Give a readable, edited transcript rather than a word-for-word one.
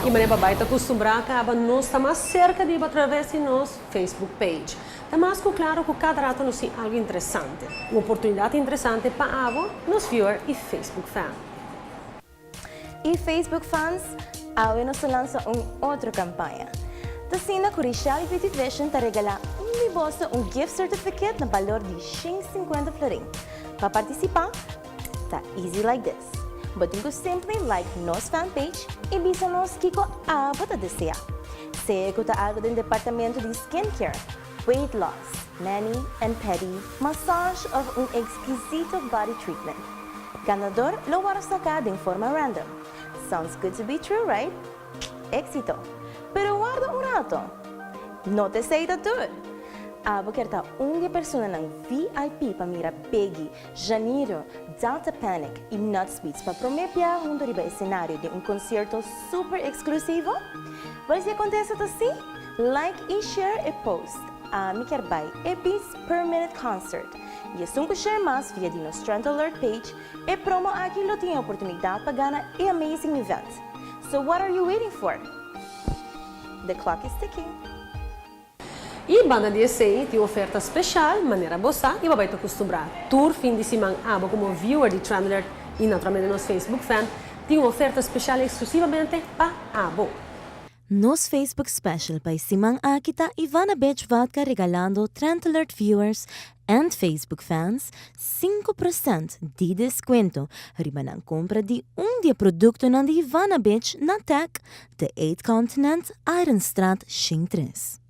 E maneira babai está acostumbrada acaba nós está mais cerca de ir através de nosso Facebook page. Está mais claro que cada rato nos tem algo interessante, uma oportunidade interessante para nos viewer e Facebook fan. E Facebook fans, agora nos lança outra campanha. Tasina Curicial e Beauty Vision te regala gift certificate na valor de 50 florin. Para participar, tá easy like this. Bating ko simply like nos fan page e bisa nos kiko abo ta desea. Se ko ta algo din departamento de skincare, weight loss, mani and pedi, massage of exquisito body treatment. Ganador lo waras ka din forma random. Sounds good to be true, right? Éxito. Pero guarda un rato. No te sei da tudo. Abo kerta persona ng VIP pamira Peggy, Janeiro, Delta Panic e Nutspeeds para promepia junto riba escenario de concerto super exclusivo. Mas se acontece assim, like e share e post a Mikerbay e beats per minute concert. E assim que share mais via de nosso Trend Alert page e promo aqui lo tem a oportunidade para ganhar e amazing event. So what are you waiting for? The clock is ticking. E banda de ECI tem oferta especial, maneira bossa, e vai te acostumbrar. Tour fim de semana, como viewer de Trend Alert e naturalmente nos Facebook fan, tem uma oferta especial exclusivamente para Abo. Nos Facebook Special by Simang Akita Ivana Beach Vodka regalando Trend Alert viewers and Facebook fans 5% de desconto riba ng compra di dia produkto ng Ivana Beach na tech, the 8th Continent, Ironstraat, Shing 3.